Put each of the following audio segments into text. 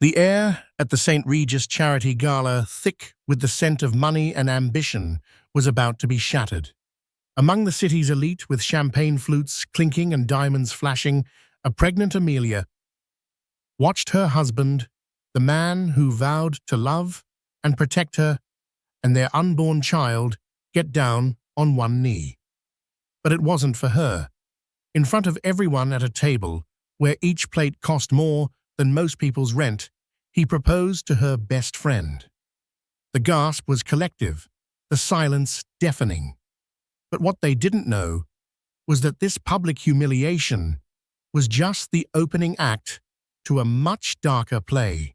The air at the St. Regis Charity Gala, thick with the scent of money and ambition, was about to be shattered. Among the city's elite, with champagne flutes clinking and diamonds flashing, a pregnant Amelia watched her husband, the man who vowed to love and protect her and their unborn child, get down on one knee. But it wasn't for her. In front of everyone at a table, where each plate cost more than most people's rent, he proposed to her best friend. The gasp was collective, the silence deafening. But what they didn't know was that this public humiliation was just the opening act to a much darker play.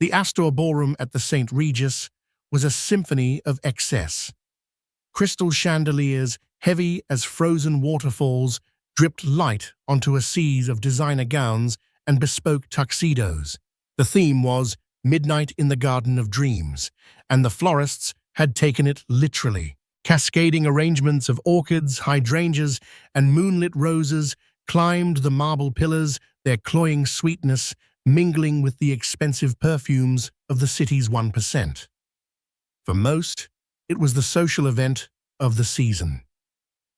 The Astor Ballroom at the St. Regis was a symphony of excess. Crystal chandeliers, heavy as frozen waterfalls, dripped light onto a sea of designer gowns and bespoke tuxedos. The theme was Midnight in the Garden of Dreams, and the florists had taken it literally. Cascading arrangements of orchids, hydrangeas, and moonlit roses climbed the marble pillars, their cloying sweetness mingling with the expensive perfumes of the city's 1%. For most, it was the social event of the season.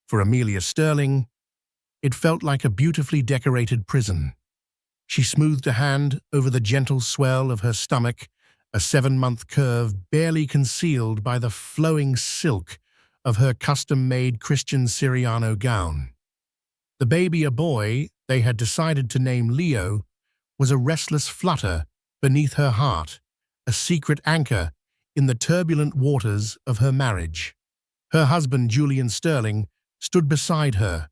For Amelia Sterling, it felt like a beautifully decorated prison. She smoothed a hand over the gentle swell of her stomach, a 7-month curve barely concealed by the flowing silk of her custom-made Christian Siriano gown. The baby, a boy they had decided to name Leo, was a restless flutter beneath her heart, a secret anchor in the turbulent waters of her marriage. Her husband, Julian Sterling, stood beside her,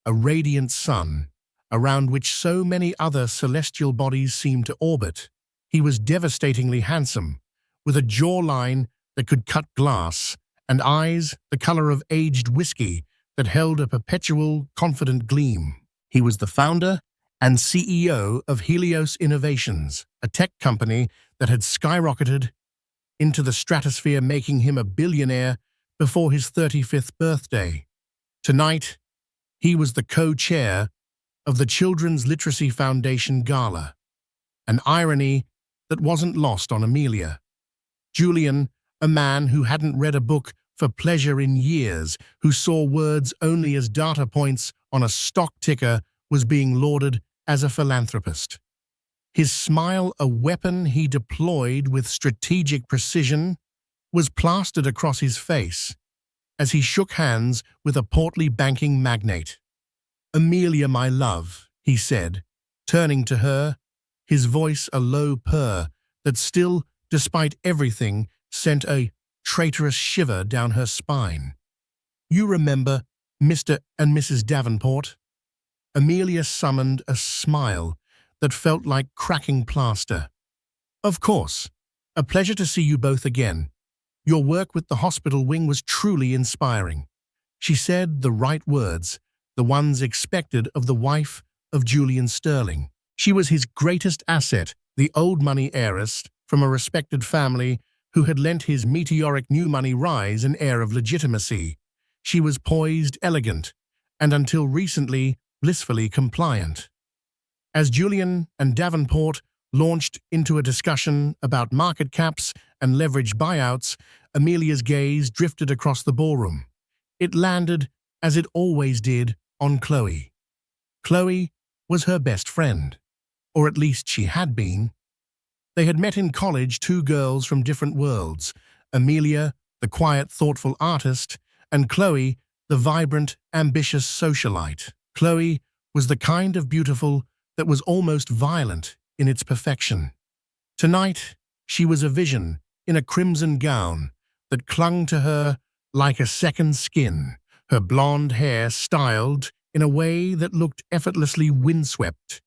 a radiant sun, around which so many other celestial bodies seemed to orbit. He was devastatingly handsome, with a jawline that could cut glass, and eyes the color of aged whiskey that held a perpetual, confident gleam. He was the founder and CEO of Helios Innovations, a tech company that had skyrocketed into the stratosphere, making him a billionaire before his 35th birthday. Tonight, he was the co-chair of the Children's Literacy Foundation Gala, an irony that wasn't lost on Amelia. Julian, a man who hadn't read a book for pleasure in years, who saw words only as data points on a stock ticker, was being lauded as a philanthropist. His smile, a weapon he deployed with strategic precision, was plastered across his face as he shook hands with a portly banking magnate. "Amelia, my love," he said, turning to her, his voice a low purr that still, despite everything, sent a traitorous shiver down her spine. "You remember Mr. and Mrs. Davenport?" Amelia summoned a smile that felt like cracking plaster. "Of course. A pleasure to see you both again. Your work with the hospital wing was truly inspiring." She said the right words, the ones expected of the wife of Julian Sterling. She was his greatest asset, the old money heiress from a respected family who had lent his meteoric new money rise an air of legitimacy. She was poised, elegant, and until recently, blissfully compliant. As Julian and Davenport launched into a discussion about market caps and leveraged buyouts, Amelia's gaze drifted across the ballroom. It landed, as it always did, on Chloe. Chloe was her best friend, or at least she had been. They had met in college, two girls from different worlds, Amelia, the quiet, thoughtful artist, and Chloe, the vibrant, ambitious socialite. Chloe was the kind of beautiful that was almost violent in its perfection. Tonight, she was a vision in a crimson gown that clung to her like a second skin, her blonde hair styled in a way that looked effortlessly windswept,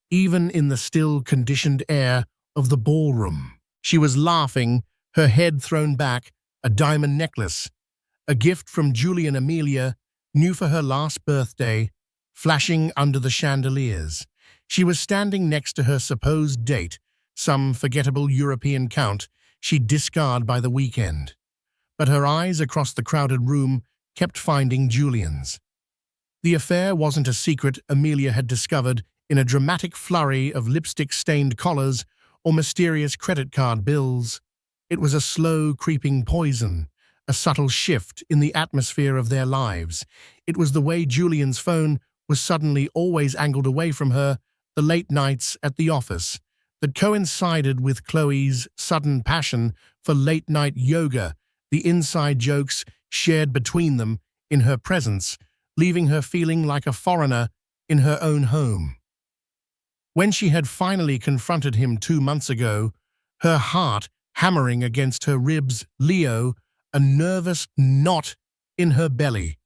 even in the still, conditioned air of the ballroom. She was laughing, her head thrown back, a diamond necklace, a gift from Julian Amelia, new for her last birthday, flashing under the chandeliers. She was standing next to her supposed date, some forgettable European count she'd discard by the weekend. But her eyes across the crowded room kept finding Julian's. The affair wasn't a secret Amelia had discovered in a dramatic flurry of lipstick-stained collars or mysterious credit card bills. It was a slow, creeping poison, a subtle shift in the atmosphere of their lives. It was the way Julian's phone was suddenly always angled away from her, the late nights at the office, that coincided with Chloe's sudden passion for late-night yoga, the inside jokes shared between them in her presence, leaving her feeling like a foreigner in her own home. When she had finally confronted him 2 months ago, her heart hammering against her ribs, Leo, a nervous knot in her belly,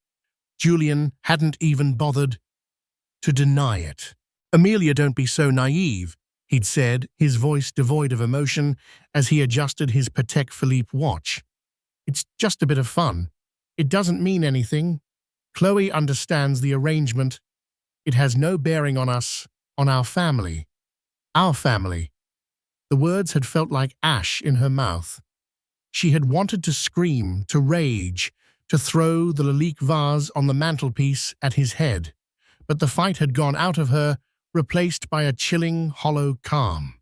Julian hadn't even bothered to deny it. "Amelia, don't be so naive," he'd said, his voice devoid of emotion as he adjusted his Patek Philippe watch. "It's just a bit of fun. It doesn't mean anything. Chloe understands the arrangement. It has no bearing on us, on our family." Our family. The words had felt like ash in her mouth. She had wanted to scream, to rage, to throw the lilac vase on the mantelpiece at his head, but the fight had gone out of her, replaced by a chilling, hollow calm.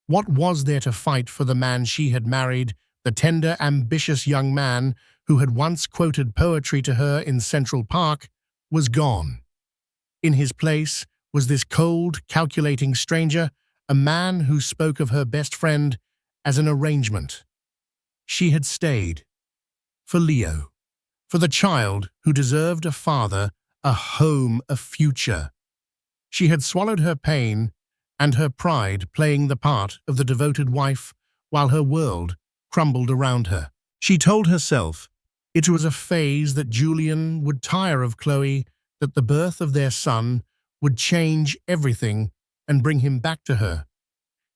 What was there to fight for the man she had married, the tender, ambitious young man who had once quoted poetry to her in Central Park, was gone. In his place was this cold, calculating stranger, a man who spoke of her best friend as an arrangement. She had stayed. For Leo. For the child who deserved a father, a home, a future. She had swallowed her pain and her pride, playing the part of the devoted wife while her world crumbled around her. She told herself it was a phase, that Julian would tire of Chloe, that the birth of their son would change everything and bring him back to her.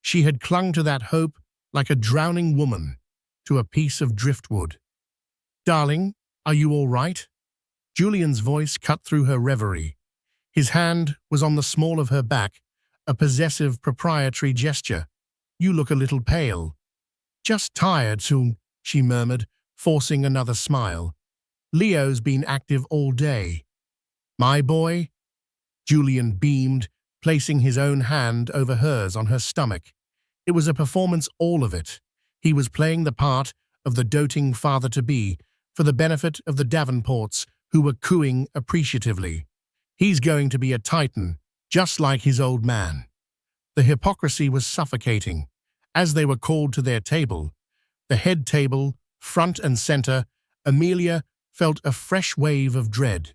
She had clung to that hope like a drowning woman to a piece of driftwood. "Darling, are you all right?" Julian's voice cut through her reverie. His hand was on the small of her back, a possessive, proprietary gesture. "You look a little pale." "Just tired soon," she murmured, forcing another smile. "Leo's been active all day." "My boy?" Julian beamed, placing his own hand over hers on her stomach. It was a performance, all of it. He was playing the part of the doting father-to-be for the benefit of the Davenports, who were cooing appreciatively. He's going to be a titan, just like his old man. The hypocrisy was suffocating. As they were called to their table, the head table, front and center, Amelia felt a fresh wave of dread.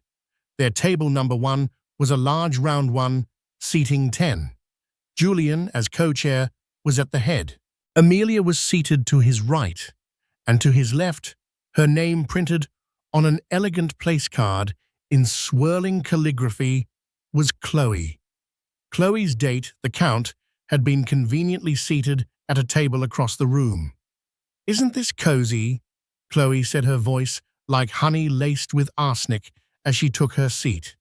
Their table number 1 was a large round one, seating 10. Julian, as co-chair, was at the head. Amelia was seated to his right, and to his left, her name printed on an elegant place card in swirling calligraphy, was Chloe. Chloe's date, the Count, had been conveniently seated at a table across the room. "Isn't this cozy?" Chloe said, her voice like honey laced with arsenic as she took her seat.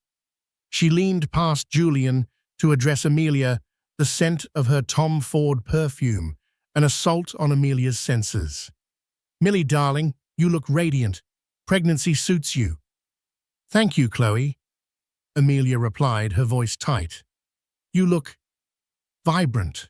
She leaned past Julian to address Amelia, the scent of her Tom Ford perfume, an assault on Amelia's senses. "Millie, darling, you look radiant. Pregnancy suits you." "Thank you, Chloe," Amelia replied, her voice tight. "You look vibrant."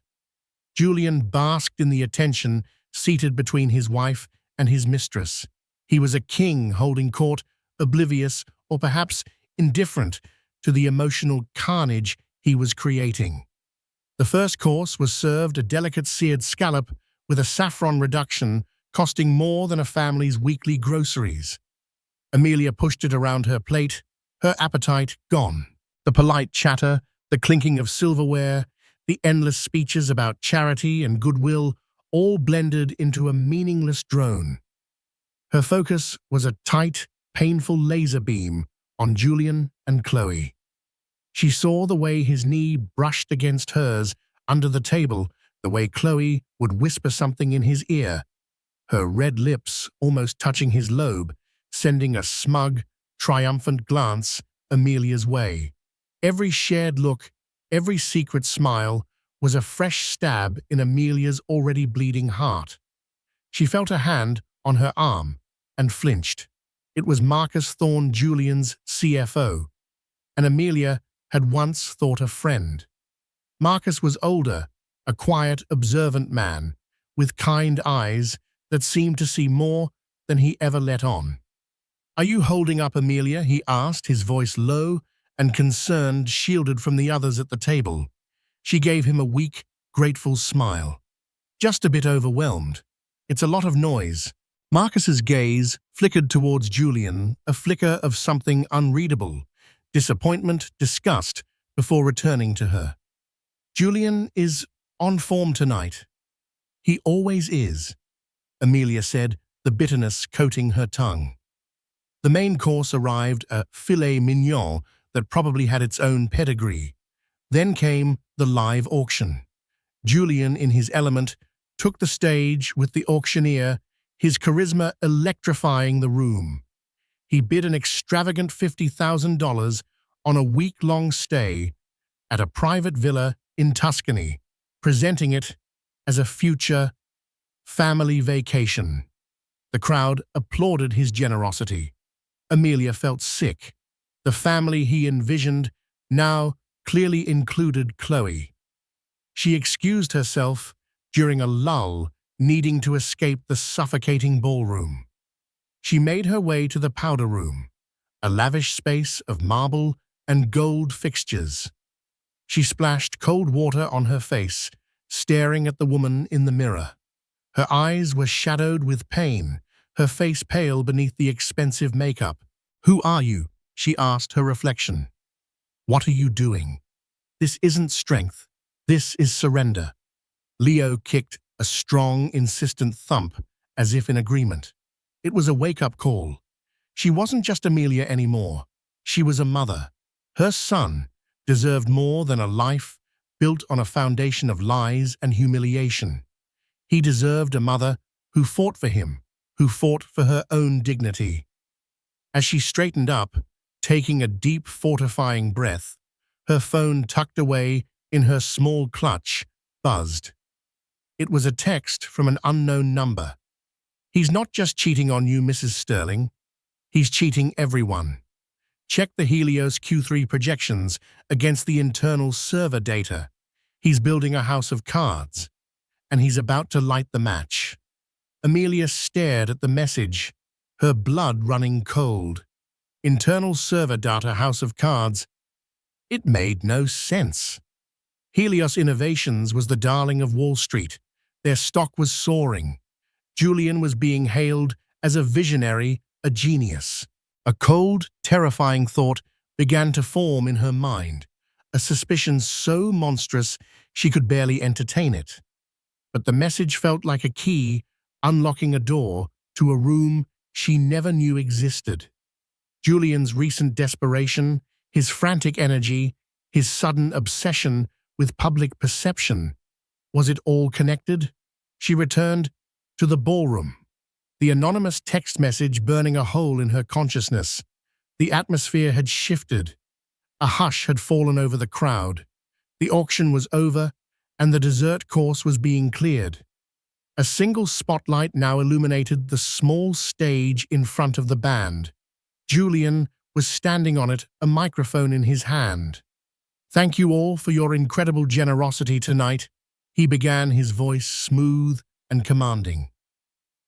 Julian basked in the attention seated between his wife and his mistress. He was a king holding court, oblivious or perhaps indifferent to the emotional carnage he was creating. The first course was served, a delicate seared scallop with a saffron reduction costing more than a family's weekly groceries. Amelia pushed it around her plate, her appetite gone. The polite chatter, the clinking of silverware, the endless speeches about charity and goodwill all blended into a meaningless drone. Her focus was a tight, painful laser beam on Julian and Chloe. She saw the way his knee brushed against hers under the table, the way Chloe would whisper something in his ear, her red lips almost touching his lobe, sending a smug, triumphant glance Amelia's way. Every shared look, every secret smile was a fresh stab in Amelia's already bleeding heart. She felt a hand on her arm and flinched. It was Marcus Thorne, Julian's CFO, and Amelia had once thought a friend. Marcus was older, a quiet, observant man with kind eyes that seemed to see more than he ever let on. "Are you holding up, Amelia?" he asked, his voice low and concerned, shielded from the others at the table. She gave him a weak, grateful smile. "Just a bit overwhelmed. It's a lot of noise." Marcus's gaze flickered towards Julian, a flicker of something unreadable, disappointment, disgust, before returning to her. "Julian is on form tonight. He always is," Amelia said, the bitterness coating her tongue. The main course arrived, a filet mignon that probably had its own pedigree. Then came the live auction. Julian, in his element, took the stage with the auctioneer, his charisma electrifying the room. He bid an extravagant $50,000 on a week-long stay at a private villa in Tuscany, presenting it as a future family vacation. The crowd applauded his generosity. Amelia felt sick. The family he envisioned now clearly included Chloe. She excused herself during a lull, needing to escape the suffocating ballroom. She made her way to the powder room, a lavish space of marble and gold fixtures. She splashed cold water on her face, staring at the woman in the mirror. Her eyes were shadowed with pain, her face pale beneath the expensive makeup. "Who are you?" she asked her reflection. "What are you doing? This isn't strength. This is surrender." Leo kicked a strong, insistent thump, as if in agreement. It was a wake-up call. She wasn't just Amelia anymore. She was a mother. Her son deserved more than a life built on a foundation of lies and humiliation. He deserved a mother who fought for him, who fought for her own dignity. As she straightened up, taking a deep, fortifying breath, her phone tucked away in her small clutch buzzed. It was a text from an unknown number. "He's not just cheating on you, Mrs. Sterling. He's cheating everyone. Check the Helios Q3 projections against the internal server data. He's building a house of cards, and he's about to light the match." Amelia stared at the message, her blood running cold. Internal server data, house of cards. It made no sense. Helios Innovations was the darling of Wall Street. Their stock was soaring. Julian was being hailed as a visionary, a genius. A cold, terrifying thought began to form in her mind, a suspicion so monstrous she could barely entertain it. But the message felt like a key unlocking a door to a room she never knew existed. Julian's recent desperation, his frantic energy, his sudden obsession with public perception. Was it all connected? She returned to the ballroom, the anonymous text message burning a hole in her consciousness. The atmosphere had shifted. A hush had fallen over the crowd. The auction was over, and the dessert course was being cleared. A single spotlight now illuminated the small stage in front of the band. Julian was standing on it, a microphone in his hand. "Thank you all for your incredible generosity tonight," he began, his voice smooth and commanding.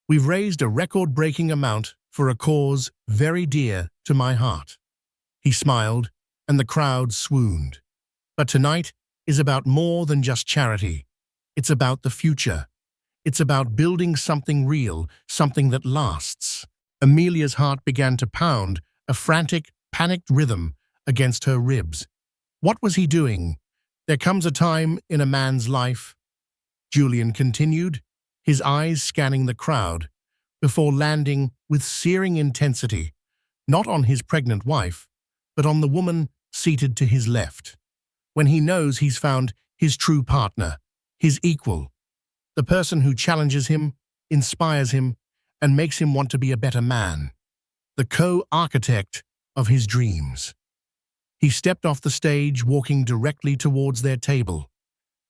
"We've raised a record-breaking amount for a cause very dear to my heart." He smiled, and the crowd swooned. But tonight is about more than just charity. It's about the future. It's about building something real, something that lasts. Amelia's heart began to pound, a frantic, panicked rhythm against her ribs. What was he doing? "There comes a time in a man's life," Julian continued, his eyes scanning the crowd, before landing with searing intensity, not on his pregnant wife, but on the woman seated to his left. "When he knows he's found his true partner, his equal, the person who challenges him, inspires him, and makes him want to be a better man, the co-architect of his dreams." He stepped off the stage, walking directly towards their table.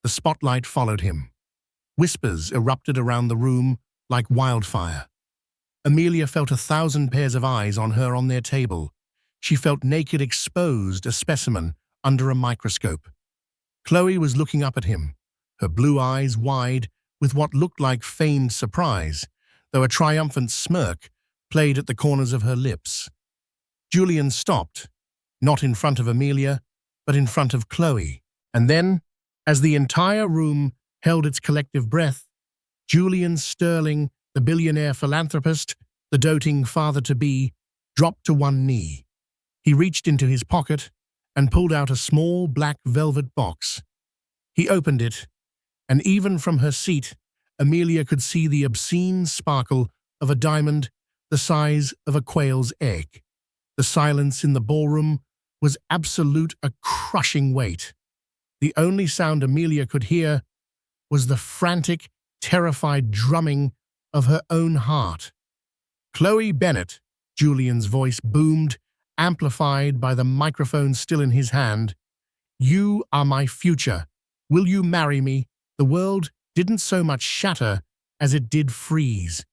The spotlight followed him. Whispers erupted around the room like wildfire. Amelia felt 1,000 pairs of eyes on her on their table. She felt naked, exposed, a specimen under a microscope. Chloe was looking up at him, her blue eyes wide with what looked like feigned surprise, though a triumphant smirk played at the corners of her lips. Julian stopped, not in front of Amelia, but in front of Chloe. And then, as the entire room held its collective breath, Julian Sterling, the billionaire philanthropist, the doting father-to-be, dropped to one knee. He reached into his pocket and pulled out a small black velvet box. He opened it, and even from her seat, Amelia could see the obscene sparkle of a diamond the size of a quail's egg. The silence in the ballroom was absolute, a crushing weight. The only sound Amelia could hear was the frantic, terrified drumming of her own heart. "Chloe Bennett," Julian's voice boomed, amplified by the microphone still in his hand. "You are my future. Will you marry me?" The world didn't so much shatter as it did freeze.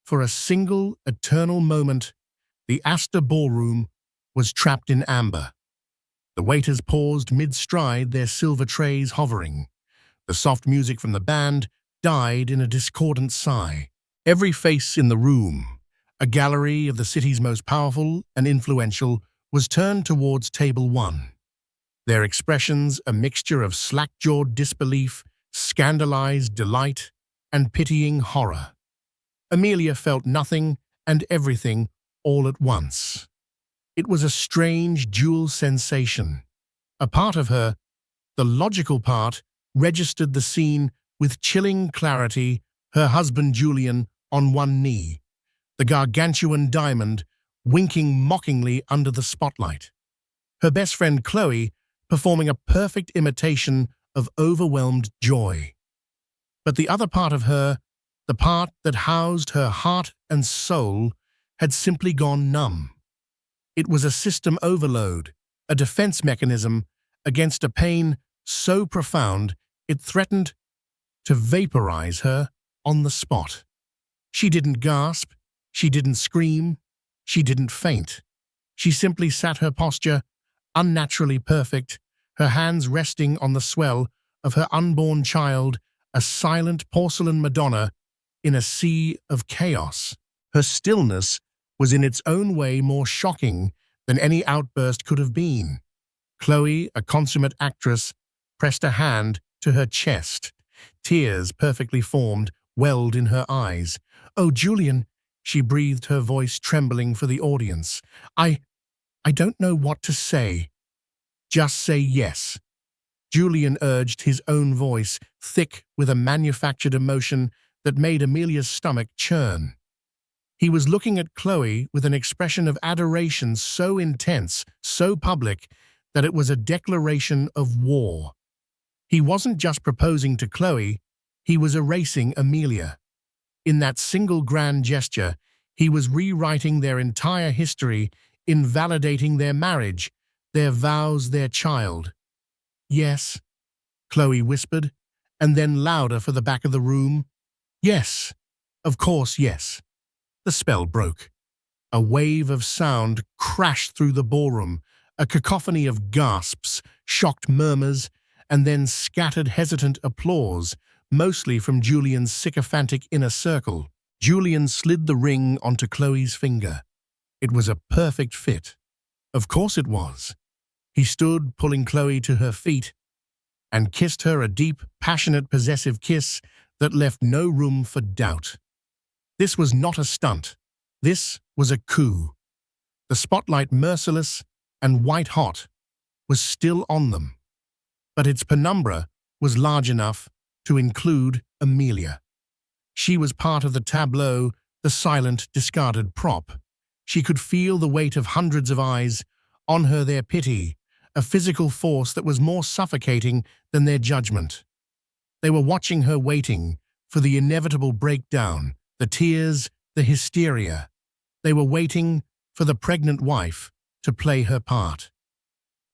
For a single, eternal moment, the Astor Ballroom was trapped in amber. The waiters paused mid-stride, their silver trays hovering. The soft music from the band died in a discordant sigh. Every face in the room, a gallery of the city's most powerful and influential, was turned towards table one. Their expressions a mixture of slack-jawed disbelief, scandalized delight, and pitying horror. Amelia felt nothing and everything all at once. It was a strange, dual sensation. A part of her, the logical part, registered the scene with chilling clarity, her husband Julian on one knee, the gargantuan diamond winking mockingly under the spotlight. Her best friend Chloe performing a perfect imitation of overwhelmed joy. But the other part of her, the part that housed her heart and soul, had simply gone numb. It was a system overload, a defense mechanism against a pain so profound it threatened to vaporize her on the spot. She didn't gasp, she didn't scream, she didn't faint. She simply sat, her posture unnaturally perfect, her hands resting on the swell of her unborn child, a silent porcelain Madonna in a sea of chaos. Her stillness was in its own way more shocking than any outburst could have been. Chloe, a consummate actress, pressed a hand to her chest. Tears, perfectly formed, welled in her eyes. "Oh, Julian," she breathed, her voice trembling for the audience. I don't know what to say." "Just say yes," Julian urged, his own voice thick with a manufactured emotion that made Amelia's stomach churn. He was looking at Chloe with an expression of adoration so intense, so public, that it was a declaration of war. He wasn't just proposing to Chloe, he was erasing Amelia. In that single grand gesture, he was rewriting their entire history, invalidating their marriage, their vows, their child. "Yes," Chloe whispered, and then louder for the back of the room. "Yes, of course, yes." The spell broke. A wave of sound crashed through the ballroom, a cacophony of gasps, shocked murmurs, and then scattered hesitant applause, mostly from Julian's sycophantic inner circle. Julian slid the ring onto Chloe's finger. It was a perfect fit. Of course it was. He stood, pulling Chloe to her feet, and kissed her a deep, passionate, possessive kiss that left no room for doubt. This was not a stunt. This was a coup. The spotlight, merciless and white-hot, was still on them. But its penumbra was large enough to include Amelia. She was part of the tableau, the silent, discarded prop. She could feel the weight of hundreds of eyes on her, their pity, a physical force that was more suffocating than their judgment. They were watching her, waiting for the inevitable breakdown, the tears, the hysteria. They were waiting for the pregnant wife to play her part.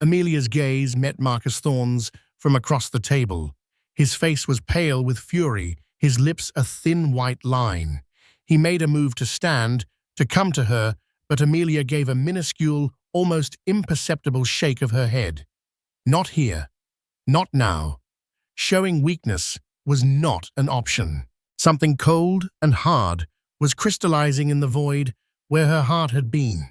Amelia's gaze met Marcus Thorne's from across the table. His face was pale with fury, his lips a thin white line. He made a move to stand, to come to her, but Amelia gave a minuscule, almost imperceptible shake of her head. "Not here. Not now." Showing weakness was not an option. Something cold and hard was crystallizing in the void where her heart had been.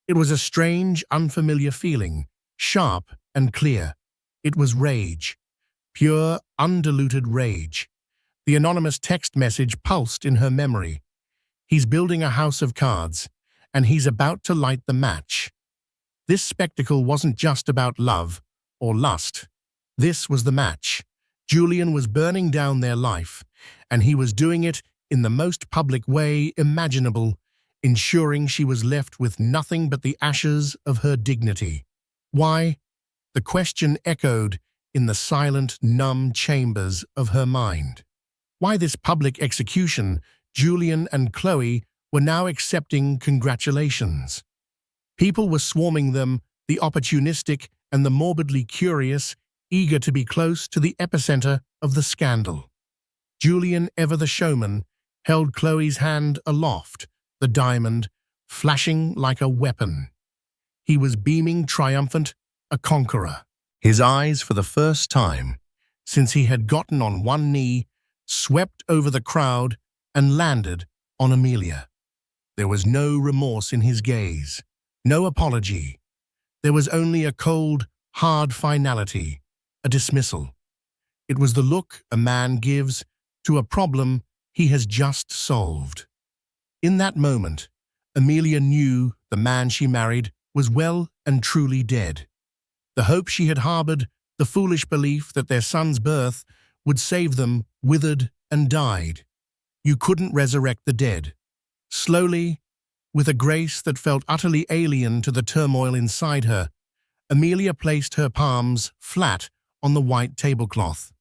It was a strange, unfamiliar feeling, sharp and clear. It was rage, pure, undiluted rage. The anonymous text message pulsed in her memory. He's building a house of cards, and he's about to light the match. This spectacle wasn't just about love or lust. This was the match. Julian was burning down their life, and he was doing it in the most public way imaginable, ensuring she was left with nothing but the ashes of her dignity. Why? The question echoed in the silent, numb chambers of her mind. Why this public execution? Julian and Chloe were now accepting congratulations. People were swarming them, the opportunistic and the morbidly curious, eager to be close to the epicenter of the scandal. Julian, ever the showman, held Chloe's hand aloft, the diamond flashing like a weapon. He was beaming triumphant, a conqueror. His eyes, for the first time since he had gotten on one knee, swept over the crowd and landed on Amelia. There was no remorse in his gaze, no apology. There was only a cold, hard finality, a dismissal. It was the look a man gives to a problem he has just solved. In that moment, Amelia knew the man she married was well and truly dead. The hope she had harbored, the foolish belief that their son's birth would save them, withered and died. You couldn't resurrect the dead. Slowly, with a grace that felt utterly alien to the turmoil inside her, Amelia placed her palms flat on the white tablecloth.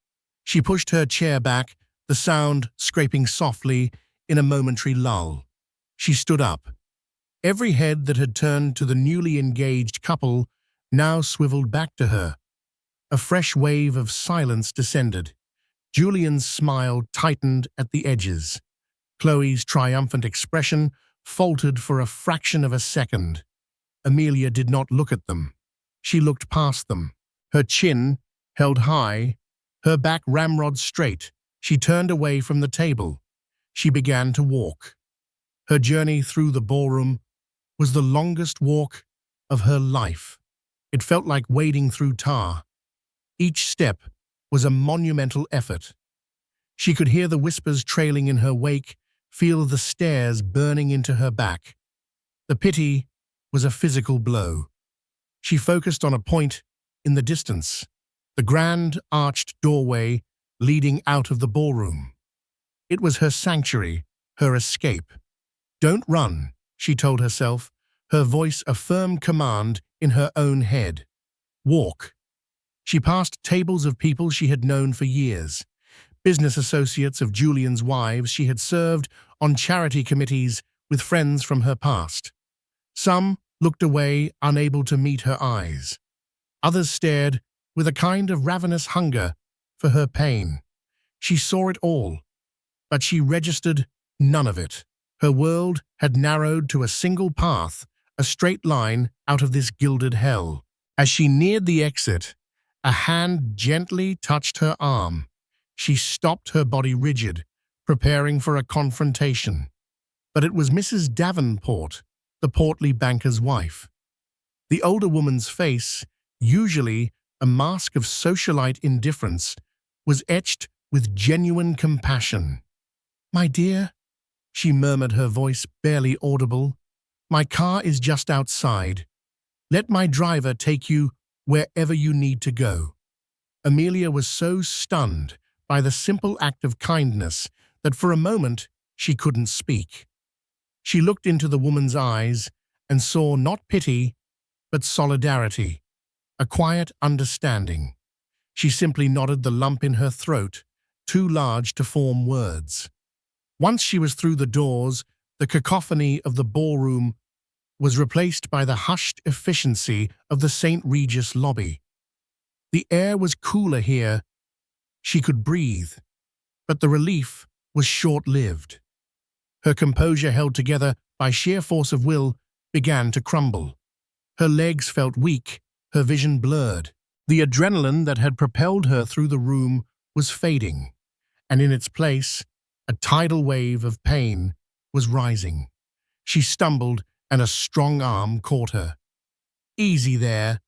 She pushed her chair back, the sound scraping softly in a momentary lull. She stood up. Every head that had turned to the newly engaged couple now swiveled back to her. A fresh wave of silence descended. Julian's smile tightened at the edges. Chloe's triumphant expression faltered for a fraction of a second. Amelia did not look at them. She looked past them. Her chin held high, her back ramrod straight. She turned away from the table. She began to walk. Her journey through the ballroom was the longest walk of her life. It felt like wading through tar. Each step was a monumental effort. She could hear the whispers trailing in her wake, feel the stares burning into her back. The pity was a physical blow. She focused on a point in the distance, the grand arched doorway leading out of the ballroom. It was her sanctuary, her escape. "Don't run," she told herself, her voice a firm command in her own head. "Walk." She passed tables of people she had known for years, business associates of Julian's wives she had served on charity committees with friends from her past. Some looked away, unable to meet her eyes. Others stared with a kind of ravenous hunger for her pain. She saw it all, but she registered none of it. Her world had narrowed to a single path, a straight line out of this gilded hell. As she neared the exit, a hand gently touched her arm. She stopped, her body rigid, preparing for a confrontation. But it was Mrs. Davenport, the portly banker's wife. The older woman's face, usually a mask of socialite indifference, was etched with genuine compassion. "My dear," she murmured, her voice barely audible, "my car is just outside. Let my driver take you wherever you need to go." Amelia was so stunned by the simple act of kindness that for a moment she couldn't speak. She looked into the woman's eyes and saw not pity, but solidarity, a quiet understanding. She simply nodded, the lump in her throat, too large to form words. Once she was through the doors, the cacophony of the ballroom was replaced by the hushed efficiency of the St. Regis lobby. The air was cooler here. She could breathe, but the relief was short-lived. Her composure, held together by sheer force of will, began to crumble. Her legs felt weak, her vision blurred. The adrenaline that had propelled her through the room was fading, and in its place, a tidal wave of pain was rising. She stumbled, and a strong arm caught her. "Easy there."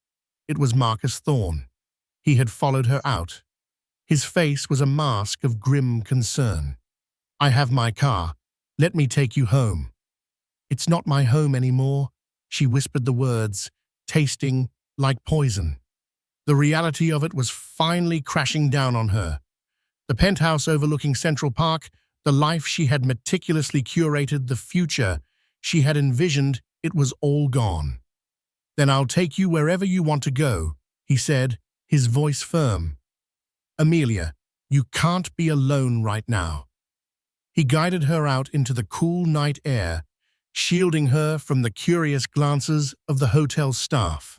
It was Marcus Thorne. He had followed her out. His face was a mask of grim concern. "I have my car. Let me take you home." "It's not my home anymore," she whispered the words, tasting like poison. The reality of it was finally crashing down on her. The penthouse overlooking Central Park, the life she had meticulously curated, the future she had envisioned, it was all gone. "Then I'll take you wherever you want to go," he said, his voice firm. "Amelia, you can't be alone right now." He guided her out into the cool night air, shielding her from the curious glances of the hotel staff.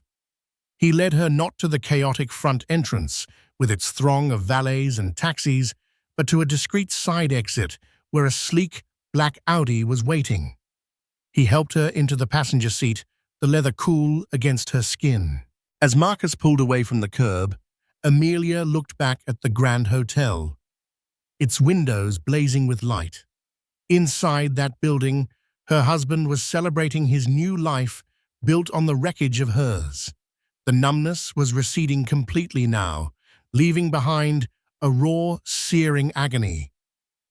He led her not to the chaotic front entrance, with its throng of valets and taxis, but to a discreet side exit where a sleek black Audi was waiting. He helped her into the passenger seat, the leather cool against her skin. As Marcus pulled away from the curb, Amelia looked back at the Grand Hotel, its windows blazing with light. Inside that building, her husband was celebrating his new life built on the wreckage of hers. The numbness was receding completely now, leaving behind a raw, searing agony.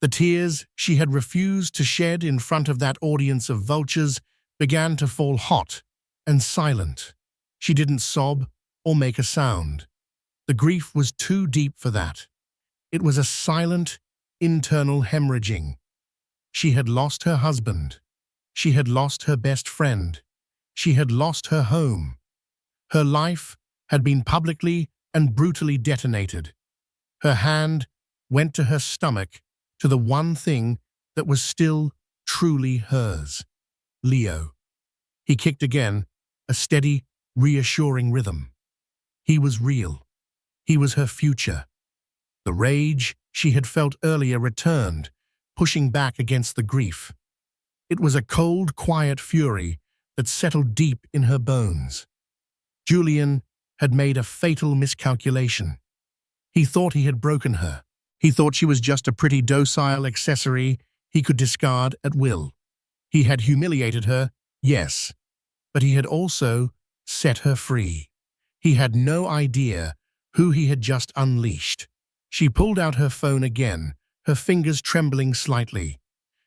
The tears she had refused to shed in front of that audience of vultures began to fall hot and silent. She didn't sob or make a sound. The grief was too deep for that. It was a silent, internal hemorrhaging. She had lost her husband. She had lost her best friend. She had lost her home. Her life had been publicly and brutally detonated. Her hand went to her stomach, to the one thing that was still truly hers. Leo. He kicked again, a steady, reassuring rhythm. He was real. He was her future. The rage she had felt earlier returned, pushing back against the grief. It was a cold, quiet fury that settled deep in her bones. Julian had made a fatal miscalculation. He thought he had broken her. He thought she was just a pretty docile accessory he could discard at will. He had humiliated her, yes, but he had also set her free. He had no idea who he had just unleashed. She pulled out her phone again, her fingers trembling slightly.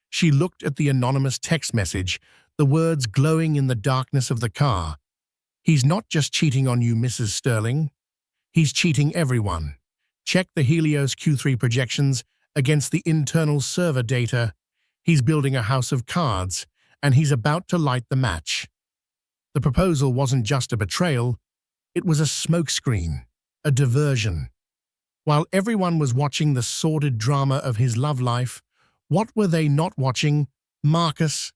She looked at the anonymous text message, the words glowing in the darkness of the car. "He's not just cheating on you, Mrs. Sterling. He's cheating everyone. Check the Helios Q3 projections against the internal server data. He's building a house of cards, and he's about to light the match." The proposal wasn't just a betrayal, it was a smokescreen, a diversion. While everyone was watching the sordid drama of his love life, what were they not watching? "Marcus,"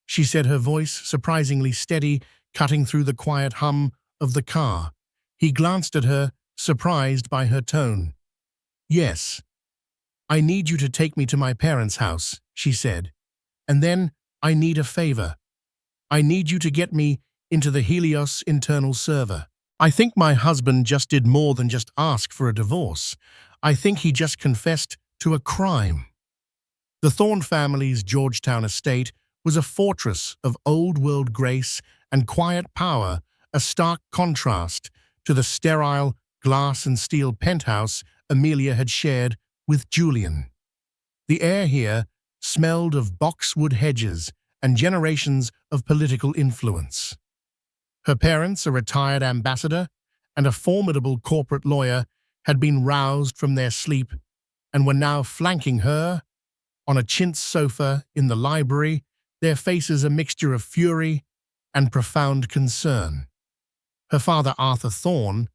she said, her voice surprisingly steady, cutting through the quiet hum of the car. He glanced at her, surprised by her tone. "Yes. I need you to take me to my parents' house," she said. "And then I need a favor. I need you to get me into the Helios internal server. I think my husband just did more than just ask for a divorce. I think he just confessed to a crime." The Thorne family's Georgetown estate was a fortress of old-world grace and quiet power, a stark contrast to the sterile glass and steel penthouse Amelia had shared with Julian. The air here smelled of boxwood hedges and generations of political influence. Her parents, a retired ambassador and a formidable corporate lawyer, had been roused from their sleep and were now flanking her on a chintz sofa in the library, their faces a mixture of fury and profound concern. Her father, Arthur Thorne,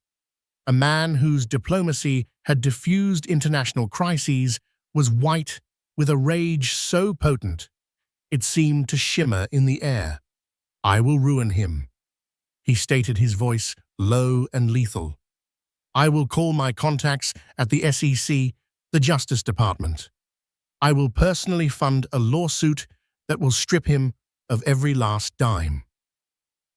a man whose diplomacy had diffused international crises, was white with a rage so potent it seemed to shimmer in the air. "I will ruin him," he stated, his voice low and lethal. "I will call my contacts at the SEC, the Justice Department. I will personally fund a lawsuit that will strip him of every last dime."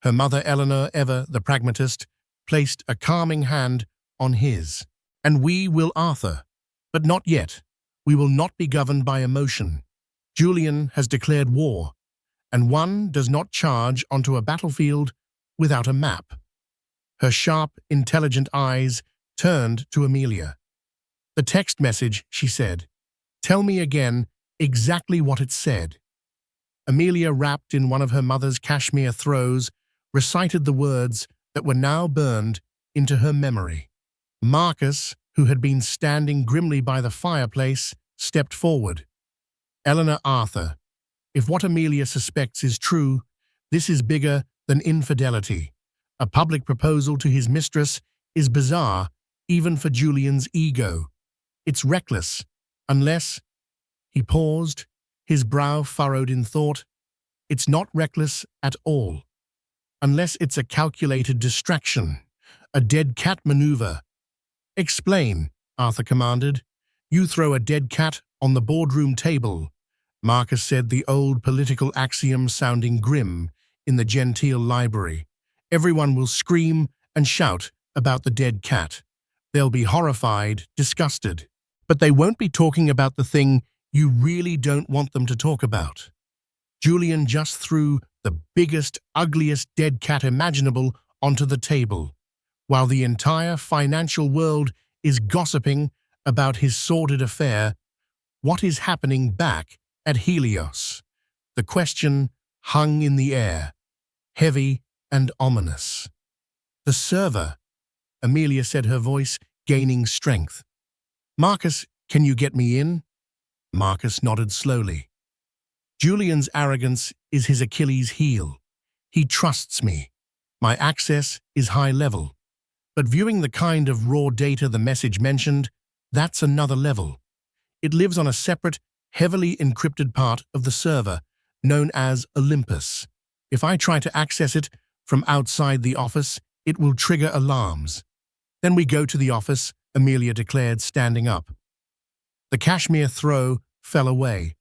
Her mother, Eleanor, ever the pragmatist, placed a calming hand on his. And we will, Arthur. But not yet. We will not be governed by emotion. Julian has declared war, and one does not charge onto a battlefield without a map. Her sharp, intelligent eyes turned to Amelia. The text message, she said. Tell me again exactly what it said. Amelia, wrapped in one of her mother's cashmere throws, recited the words that were now burned into her memory. Marcus, who had been standing grimly by the fireplace, stepped forward. Eleanor, Arthur, if what Amelia suspects is true, this is bigger than infidelity. A public proposal to his mistress is bizarre, even for Julian's ego. It's reckless, unless... He paused, his brow furrowed in thought. It's not reckless at all. Unless it's a calculated distraction, a dead cat maneuver. Explain, Arthur commanded. You throw a dead cat on the boardroom table. Marcus said, the old political axiom sounding grim in the genteel library. Everyone will scream and shout about the dead cat. They'll be horrified, disgusted. But they won't be talking about the thing you really don't want them to talk about. Julian just threw the biggest, ugliest dead cat imaginable onto the table, while the entire financial world is gossiping about his sordid affair. What is happening back at Helios? The question hung in the air, heavy and ominous. The server, Amelia said, her voice gaining strength. Marcus, can you get me in? Marcus nodded slowly. Julian's arrogance is his Achilles heel. He trusts me. My access is high level. But viewing the kind of raw data the message mentioned, that's another level. It lives on a separate, heavily encrypted part of the server, known as Olympus. If I try to access it from outside the office, it will trigger alarms. Then we go to the office, Amelia declared, standing up. The cashmere throw fell away.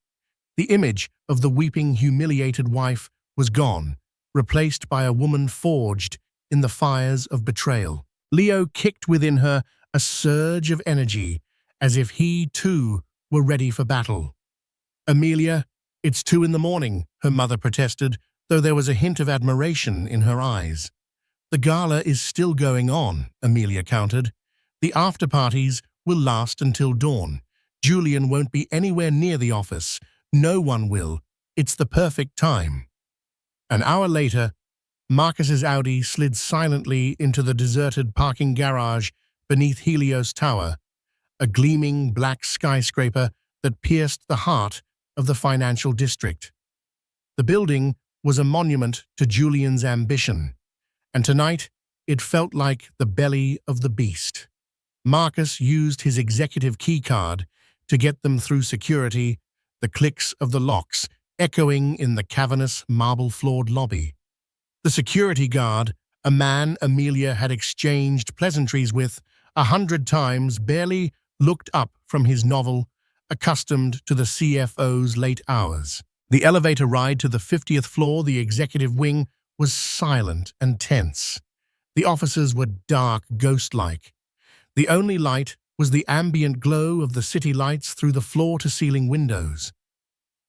The image of the weeping, humiliated wife was gone, replaced by a woman forged in the fires of betrayal. Leo kicked within her a surge of energy, as if he, too, were ready for battle. Amelia, it's 2 a.m, her mother protested, though there was a hint of admiration in her eyes. The gala is still going on, Amelia countered. The after-parties will last until dawn. Julian won't be anywhere near the office. No one will. It's the perfect time. An hour later, Marcus's Audi slid silently into the deserted parking garage beneath Helios Tower, a gleaming black skyscraper that pierced the heart of the financial district. The building was a monument to Julian's ambition, and tonight it felt like the belly of the beast. Marcus used his executive keycard to get them through security, the clicks of the locks echoing in the cavernous marble-floored lobby. The security guard, a man Amelia had exchanged pleasantries with 100 times, barely looked up from his novel, accustomed to the CFO's late hours. The elevator ride to the 50th floor, the executive wing, was silent and tense. The offices were dark, ghost-like. The only light was the ambient glow of the city lights through the floor-to-ceiling windows.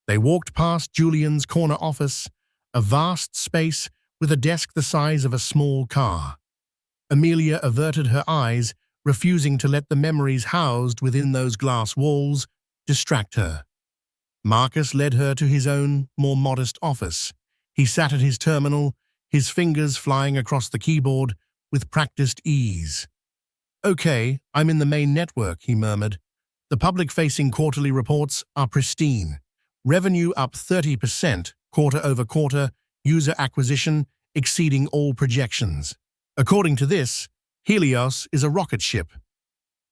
They walked past Julian's corner office, a vast space with a desk the size of a small car. Amelia averted her eyes, refusing to let the memories housed within those glass walls distract her. Marcus led her to his own, more modest office. He sat at his terminal, his fingers flying across the keyboard with practiced ease. Okay, I'm in the main network, he murmured. The public-facing quarterly reports are pristine. Revenue up 30%, quarter over quarter, user acquisition exceeding all projections. According to this, Helios is a rocket ship.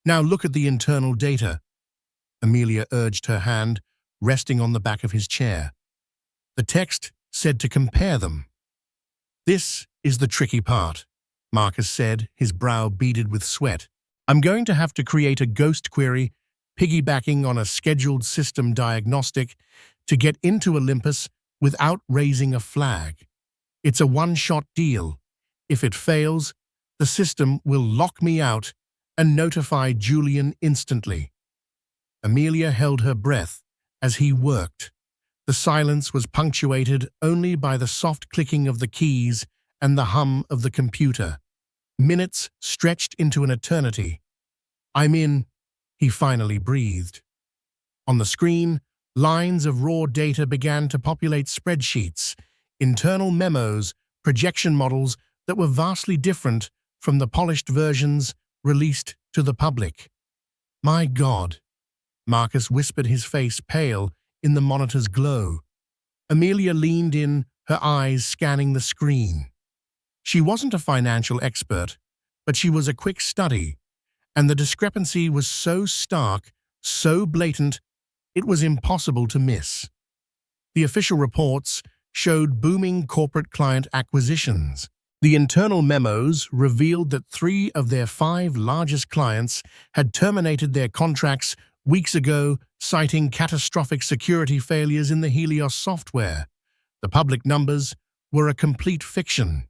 Now look at the internal data. Amelia urged, her hand resting on the back of his chair. The text said to compare them. This is the tricky part, Marcus said, his brow beaded with sweat. I'm going to have to create a ghost query piggybacking on a scheduled system diagnostic to get into Olympus without raising a flag. It's a one-shot deal. If it fails, the The system will lock me out and notify Julian instantly. Amelia held her breath as he worked. The silence was punctuated only by the soft clicking of the keys and the hum of the computer. Minutes stretched into an eternity. "I'm in," he finally breathed. On the screen, lines of raw data began to populate spreadsheets, internal memos, projection models that were vastly different from the polished versions released to the public. "My God," Marcus whispered, his face pale in the monitor's glow. Amelia leaned in, her eyes scanning the screen. She wasn't a financial expert, but she was a quick study, and the discrepancy was so stark, so blatant, it was impossible to miss. The official reports showed booming corporate client acquisitions. The internal memos revealed that 3 of their 5 largest clients had terminated their contracts weeks ago, citing catastrophic security failures in the Helios software. The public numbers were a complete fiction.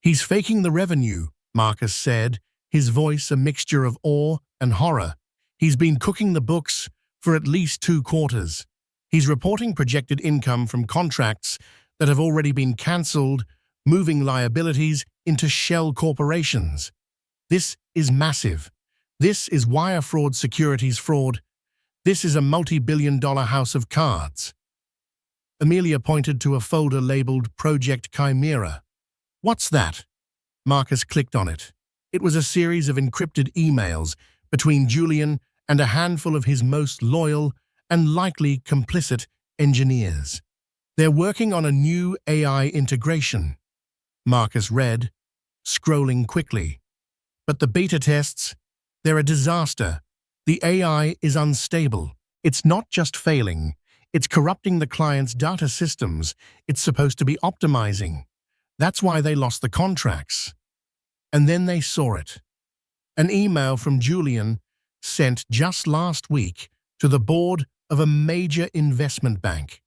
"He's faking the revenue," Marcus said, his voice a mixture of awe and horror. "He's been cooking the books for at least 2 quarters. He's reporting projected income from contracts that have already been cancelled, moving liabilities into shell corporations. This is massive. This is wire fraud, securities fraud. This is a multi-billion-dollar house of cards." Amelia pointed to a folder labeled Project Chimera. "What's that?" Marcus clicked on it. It was a series of encrypted emails between Julian and a handful of his most loyal and likely complicit engineers. "They're working on a new AI integration," Marcus read, scrolling quickly. "But the beta tests, they're a disaster. The AI is unstable. It's not just failing, it's corrupting the client's data systems it's supposed to be optimizing. That's why they lost the contracts." And then they saw it. An email from Julian sent just last week to the board of a major investment bank.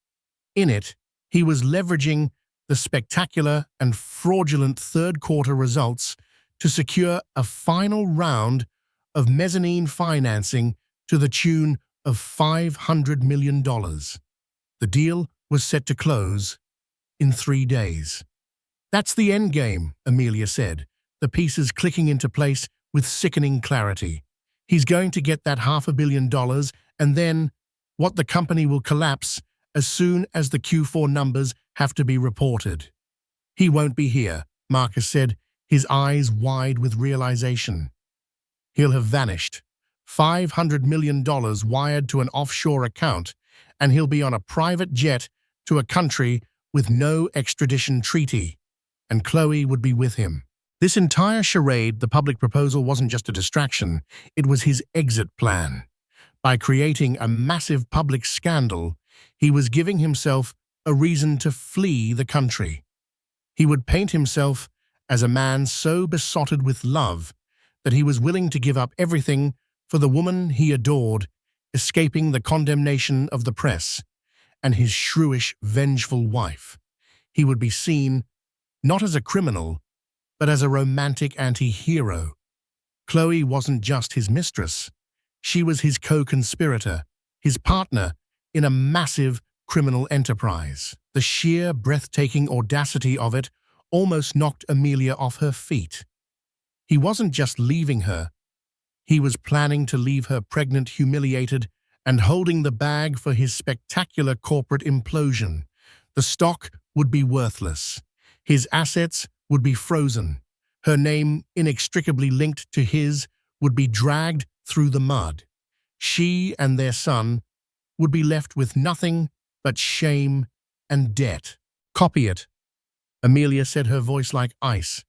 In it, he was leveraging the spectacular and fraudulent third-quarter results to secure a final round of mezzanine financing to the tune of $500 million. The deal was set to close in 3 days. "That's the end game," Amelia said, the pieces clicking into place with sickening clarity. "He's going to get that $500 million, and then the company will collapse as soon as the Q4 numbers have to be reported." "He won't be here," Marcus said, his eyes wide with realization. "He'll have vanished. $500 million wired to an offshore account, and he'll be on a private jet to a country with no extradition treaty, and Chloe would be with him." This entire charade, the public proposal, wasn't just a distraction, it was his exit plan. By creating a massive public scandal, he was giving himself a reason to flee the country. He would paint himself as a man so besotted with love that he was willing to give up everything for the woman he adored, escaping the condemnation of the press and his shrewish, vengeful wife. He would be seen not as a criminal, but as a romantic anti-hero. Chloe wasn't just his mistress. She was his co-conspirator, his partner in a massive criminal enterprise. The sheer, breathtaking audacity of it almost knocked Amelia off her feet. He wasn't just leaving her. He was planning to leave her pregnant, humiliated, and holding the bag for his spectacular corporate implosion. The stock would be worthless. His assets would be frozen. Her name, inextricably linked to his, would be dragged through the mud. She and their son would be left with nothing but shame and debt. "Copy it," Amelia said, her voice like ice.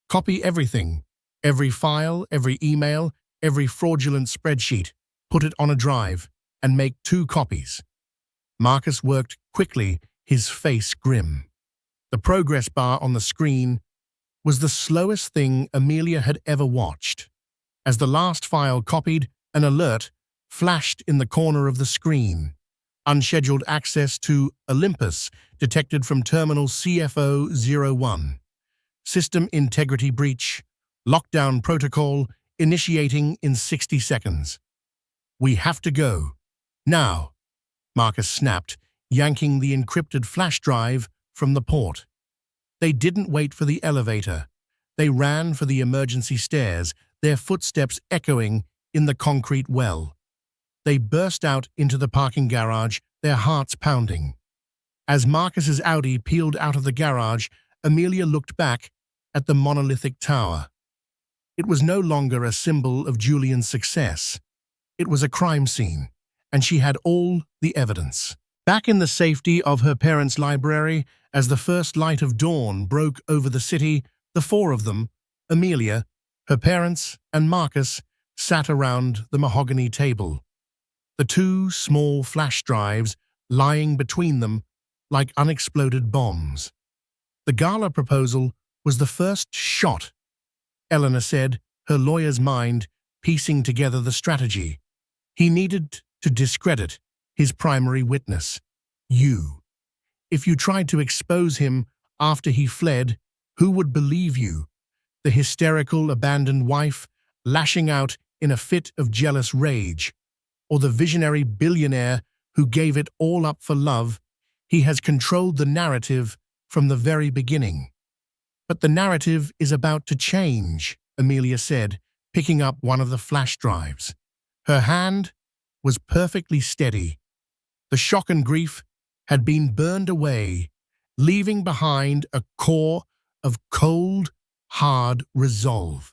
"Copy everything. Every file, every email, every fraudulent spreadsheet. Put it on a drive and make 2 copies." Marcus worked quickly, his face grim. The progress bar on the screen was the slowest thing Amelia had ever watched. As the last file copied, an alert flashed in the corner of the screen. Unscheduled access to Olympus detected from terminal CFO01. System integrity breach. Lockdown protocol initiating in 60 seconds. We have to go. Now, Marcus snapped, yanking the encrypted flash drive from the port. They didn't wait for the elevator. They ran for the emergency stairs, their footsteps echoing in the concrete well. They burst out into the parking garage, their hearts pounding. As Marcus's Audi peeled out of the garage, Amelia looked back at the monolithic tower. It was no longer a symbol of Julian's success. It was a crime scene, and she had all the evidence. Back in the safety of her parents' library, as the first light of dawn broke over the city, the four of them, Amelia, her parents, and Marcus, sat around the mahogany table. The two small flash drives lying between them like unexploded bombs. The Gala proposal was the first shot, Eleanor said, her lawyer's mind piecing together the strategy. He needed to discredit his primary witness, you. If you tried to expose him after he fled, who would believe you? The hysterical, abandoned wife lashing out in a fit of jealous rage, or the visionary billionaire who gave it all up for love? He has controlled the narrative from the very beginning. But the narrative is about to change, Amelia said, picking up one of the flash drives. Her hand was perfectly steady. The shock and grief had been burned away, leaving behind a core of cold, hard resolve.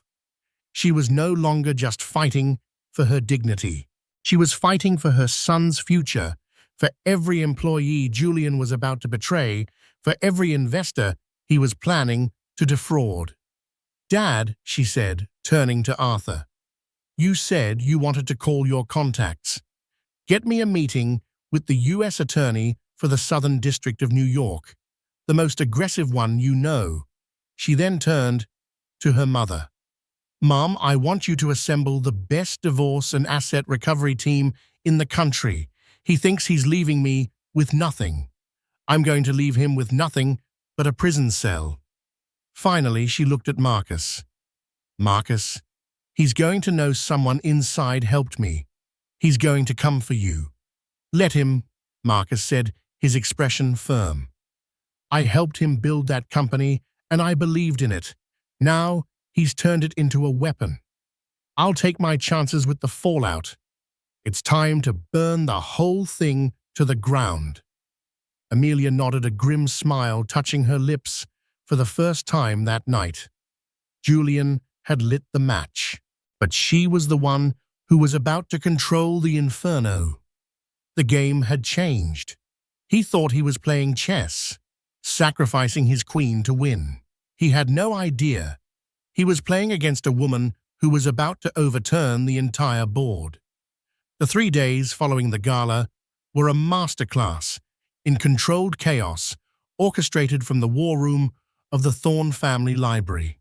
She was no longer just fighting for her dignity. She was fighting for her son's future, for every employee Julian was about to betray, for every investor he was planning to defraud. Dad, she said, turning to Arthur, you said you wanted to call your contacts. Get me a meeting with the U.S. Attorney for the Southern District of New York, the most aggressive one you know. She then turned to her mother. Mom, I want you to assemble the best divorce and asset recovery team in the country. He thinks he's leaving me with nothing. I'm going to leave him with nothing but a prison cell. Finally, she looked at Marcus. Marcus, he's going to know someone inside helped me. He's going to come for you. Let him, Marcus said, his expression firm. I helped him build that company, and I believed in it. Now, he's turned it into a weapon. I'll take my chances with the fallout. It's time to burn the whole thing to the ground. Amelia nodded, a grim smile touching her lips for the first time that night. Julian had lit the match, but she was the one who was about to control the inferno. The game had changed. He thought he was playing chess, sacrificing his queen to win. He had no idea. He was playing against a woman who was about to overturn the entire board. The 3 days following the gala were a masterclass in controlled chaos, orchestrated from the war room of the Thorne family library.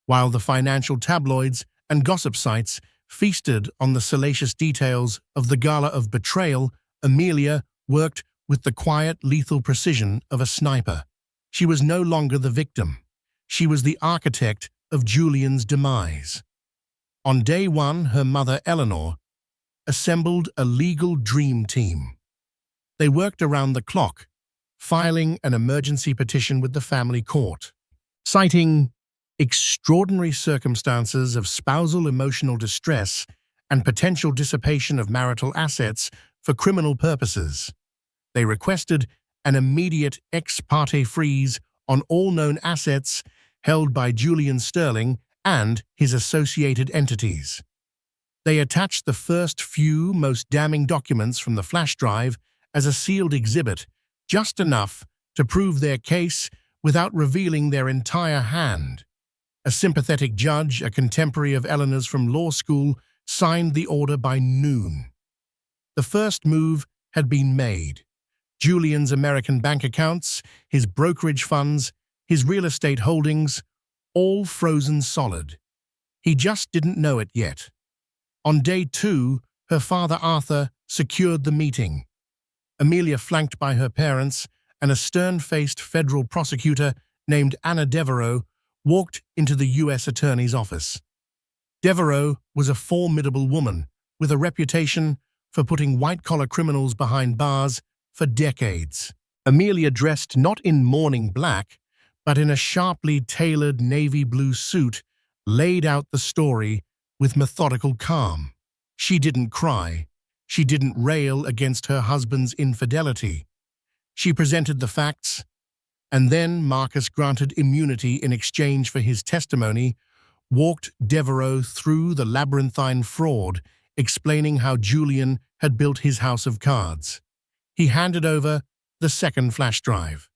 While the financial tabloids and gossip sites feasted on the salacious details of the gala of betrayal, Amelia worked with the quiet, lethal precision of a sniper. She was no longer the victim. She was the architect of Julian's demise. On day one, her mother, Eleanor, assembled a legal dream team. They worked around the clock, filing an emergency petition with the family court, citing extraordinary circumstances of spousal emotional distress and potential dissipation of marital assets for criminal purposes. They requested an immediate ex parte freeze on all known assets held by Julian Sterling and his associated entities. They attached the first few most damning documents from the flash drive as a sealed exhibit, just enough to prove their case without revealing their entire hand. A sympathetic judge, a contemporary of Eleanor's from law school, signed the order by noon. The first move had been made. Julian's American bank accounts, his brokerage funds, his real estate holdings, all frozen solid. He just didn't know it yet. On day 2, her father Arthur secured the meeting. Amelia, flanked by her parents and a stern-faced federal prosecutor named Anna Devereaux, walked into the U.S. Attorney's office. Devereaux was a formidable woman with a reputation for putting white-collar criminals behind bars for decades. Amelia dressed not in mourning black, but in a sharply tailored navy blue suit, laid out the story with methodical calm. She didn't cry. She didn't rail against her husband's infidelity. She presented the facts, and then Marcus, granted immunity in exchange for his testimony, walked Devereaux through the labyrinthine fraud, explaining how Julian had built his house of cards. He handed over the second flash drive.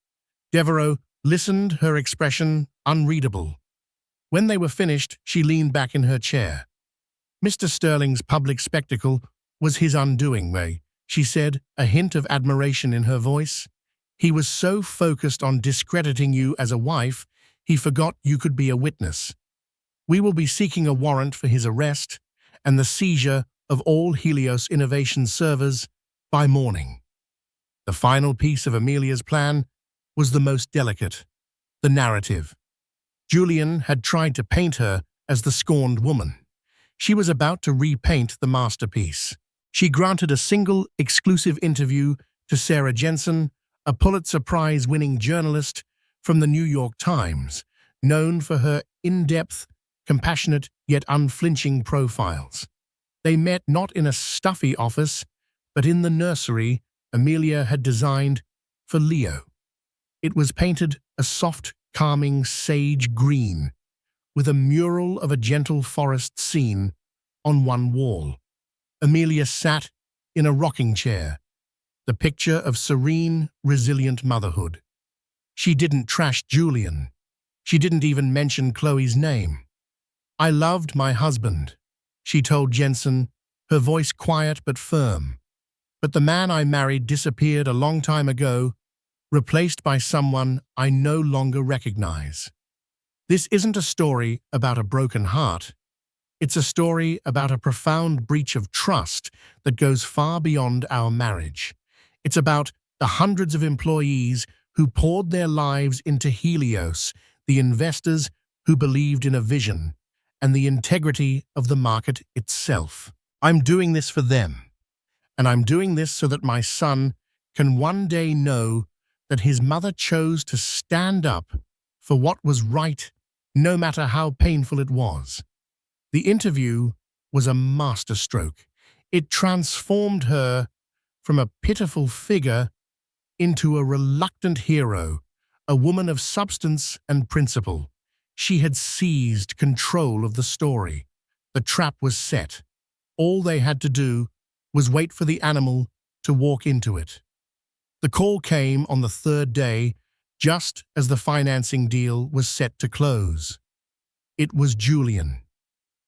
Devereaux listened, her expression unreadable. When they were finished, she leaned back in her chair. Mr. Sterling's public spectacle was his undoing, she said, a hint of admiration in her voice. He was so focused on discrediting you as a wife, he forgot you could be a witness. We will be seeking a warrant for his arrest and the seizure of all Helios Innovation servers by morning. The final piece of Amelia's plan was the most delicate, the narrative. Julian had tried to paint her as the scorned woman. She was about to repaint the masterpiece. She granted a single, exclusive interview to Sarah Jensen, a Pulitzer Prize-winning journalist from the New York Times, known for her in-depth, compassionate yet unflinching profiles. They met not in a stuffy office, but in the nursery Amelia had designed for Leo. It was painted a soft, calming sage green, with a mural of a gentle forest scene on one wall. Amelia sat in a rocking chair, the picture of serene, resilient motherhood. She didn't trash Julian. She didn't even mention Chloe's name. "I loved my husband," she told Jensen, her voice quiet but firm. "But the man I married disappeared a long time ago, replaced by someone I no longer recognize." This isn't a story about a broken heart. It's a story about a profound breach of trust that goes far beyond our marriage. It's about the hundreds of employees who poured their lives into Helios, the investors who believed in a vision, and the integrity of the market itself. I'm doing this for them, and I'm doing this so that my son can one day know that his mother chose to stand up for what was right, no matter how painful it was. The interview was a masterstroke. It transformed her from a pitiful figure into a reluctant hero, a woman of substance and principle. She had seized control of the story. The trap was set. All they had to do was wait for the animal to walk into it. The call came on the third day, just as the financing deal was set to close. It was Julian.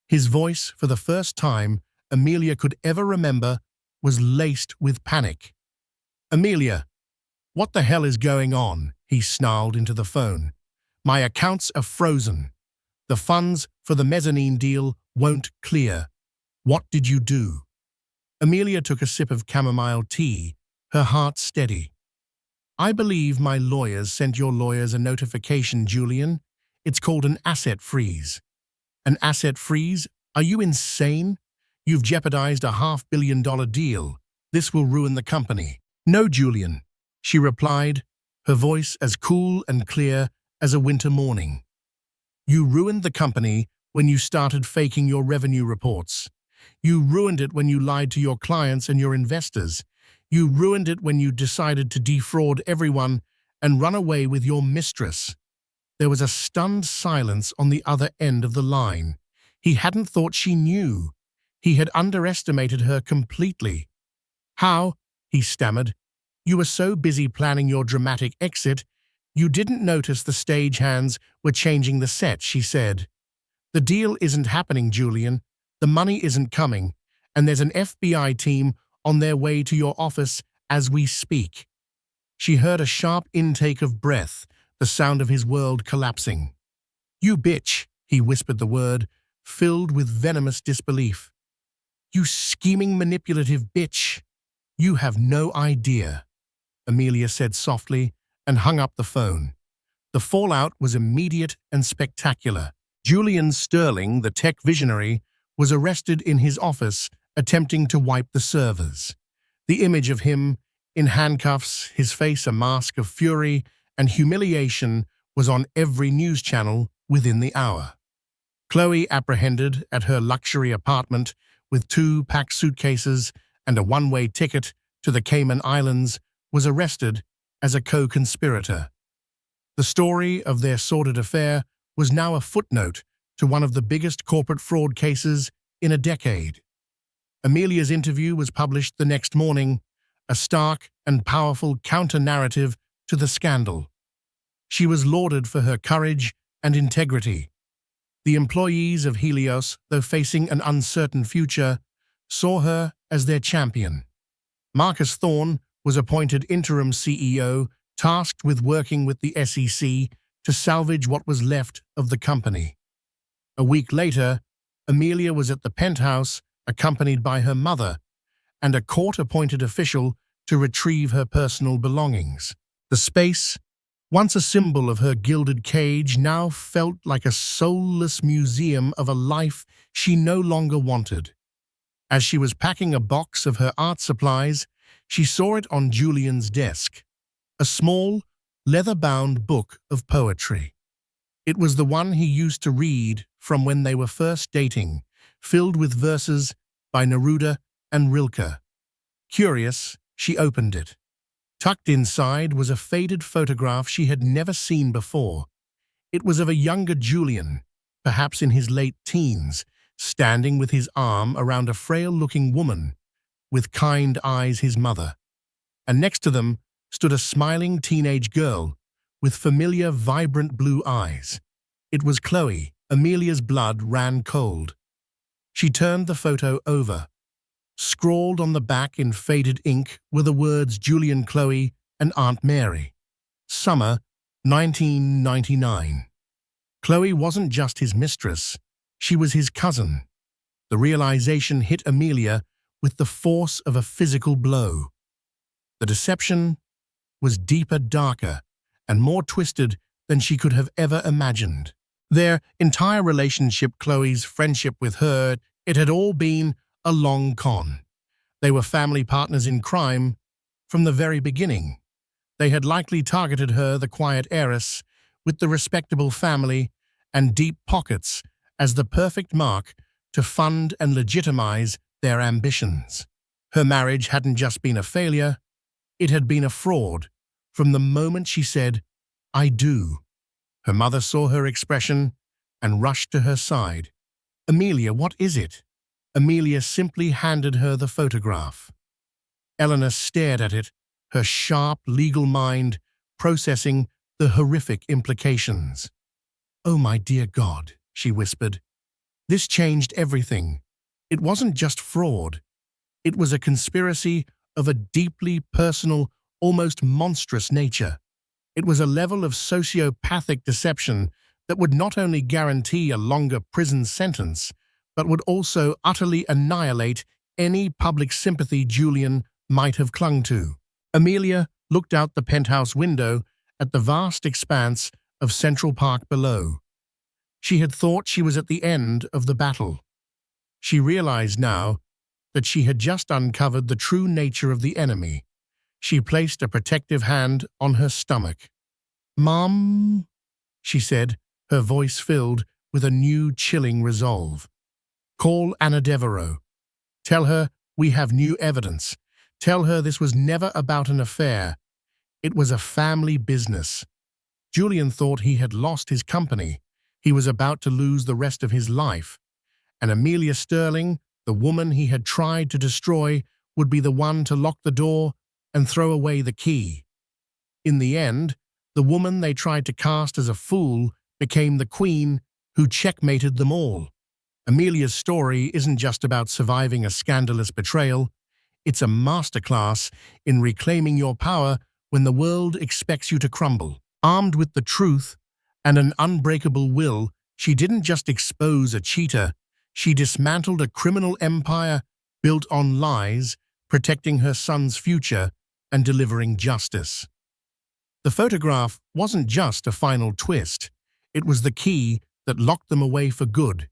His voice, for the first time Amelia could ever remember, was laced with panic. "Amelia, what the hell is going on?" he snarled into the phone. "My accounts are frozen. The funds for the mezzanine deal won't clear. What did you do?" Amelia took a sip of chamomile tea, her heart steady. "I believe my lawyers sent your lawyers a notification, Julian. It's called an asset freeze." "An asset freeze? Are you insane? You've jeopardized a $500 million deal. This will ruin the company." "No, Julian," she replied, her voice as cool and clear as a winter morning. "You ruined the company when you started faking your revenue reports. You ruined it when you lied to your clients and your investors. You ruined it when you decided to defraud everyone and run away with your mistress." There was a stunned silence on the other end of the line. He hadn't thought she knew. He had underestimated her completely. "How?" he stammered. "You were so busy planning your dramatic exit, you didn't notice the stagehands were changing the set," she said. "The deal isn't happening, Julian. The money isn't coming, and there's an FBI team on their way to your office as we speak." She heard a sharp intake of breath, the sound of his world collapsing. "You bitch," he whispered the word, filled with venomous disbelief. "You scheming, manipulative bitch. You have no idea," Amelia said softly and hung up the phone. The fallout was immediate and spectacular. Julian Sterling, the tech visionary, was arrested in his office attempting to wipe the servers. The image of him in handcuffs, his face a mask of fury and humiliation, was on every news channel within the hour. Chloe, apprehended at her luxury apartment with 2 packed suitcases and a one-way ticket to the Cayman Islands, was arrested as a co-conspirator. The story of their sordid affair was now a footnote to one of the biggest corporate fraud cases in a decade. Amelia's interview was published the next morning, a stark and powerful counter-narrative to the scandal. She was lauded for her courage and integrity. The employees of Helios, though facing an uncertain future, saw her as their champion. Marcus Thorne was appointed interim CEO, tasked with working with the SEC to salvage what was left of the company. A week later, Amelia was at the penthouse, accompanied by her mother and a court-appointed official to retrieve her personal belongings. The space, once a symbol of her gilded cage, now felt like a soulless museum of a life she no longer wanted. As she was packing a box of her art supplies, she saw it on Julian's desk, a small, leather-bound book of poetry. It was the one he used to read from when they were first dating, filled with verses by Neruda and Rilke. Curious, she opened it. Tucked inside was a faded photograph she had never seen before. It was of a younger Julian, perhaps in his late teens, standing with his arm around a frail-looking woman, with kind eyes his mother. And next to them stood a smiling teenage girl with familiar, vibrant blue eyes. It was Chloe. Amelia's blood ran cold. She turned the photo over. Scrawled on the back in faded ink were the words Julian, Chloe, and Aunt Mary. Summer, 1999. Chloe wasn't just his mistress, she was his cousin. The realization hit Amelia with the force of a physical blow. The deception was deeper, darker, and more twisted than she could have ever imagined. Their entire relationship, Chloe's friendship with her, it had all been a long con. They were family partners in crime from the very beginning. They had likely targeted her, the quiet heiress, with the respectable family and deep pockets, as the perfect mark to fund and legitimize their ambitions. Her marriage hadn't just been a failure, it had been a fraud from the moment she said, "I do." Her mother saw her expression and rushed to her side. "Amelia, what is it?" Amelia simply handed her the photograph. Eleanor stared at it, her sharp legal mind processing the horrific implications. "Oh, my dear God," she whispered. "This changed everything. It wasn't just fraud. It was a conspiracy of a deeply personal, almost monstrous nature. It was a level of sociopathic deception that would not only guarantee a longer prison sentence, but would also utterly annihilate any public sympathy Julian might have clung to." Amelia looked out the penthouse window at the vast expanse of Central Park below. She had thought she was at the end of the battle. She realized now that she had just uncovered the true nature of the enemy. She placed a protective hand on her stomach. "Mom," she said, her voice filled with a new chilling resolve. "Call Anna Devereaux. Tell her we have new evidence. Tell her this was never about an affair. It was a family business." Julian thought he had lost his company. He was about to lose the rest of his life. And Amelia Sterling, the woman he had tried to destroy, would be the one to lock the door and throw away the key. In the end, the woman they tried to cast as a fool became the queen who checkmated them all. Amelia's story isn't just about surviving a scandalous betrayal. It's a masterclass in reclaiming your power when the world expects you to crumble. Armed with the truth and an unbreakable will, she didn't just expose a cheater, she dismantled a criminal empire built on lies, protecting her son's future and delivering justice. The photograph wasn't just a final twist. It was the key that locked them away for good,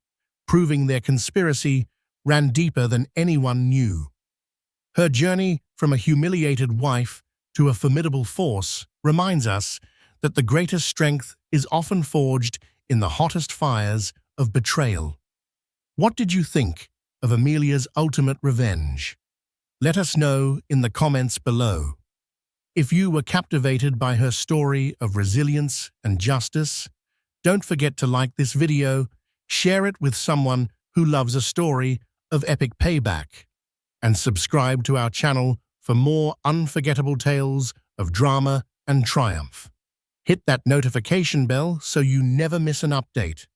proving their conspiracy ran deeper than anyone knew. Her journey from a humiliated wife to a formidable force reminds us that the greatest strength is often forged in the hottest fires of betrayal. What did you think of Amelia's ultimate revenge? Let us know in the comments below. If you were captivated by her story of resilience and justice, don't forget to like this video, share it with someone who loves a story of epic payback, and subscribe to our channel for more unforgettable tales of drama and triumph. Hit that notification bell so you never miss an update.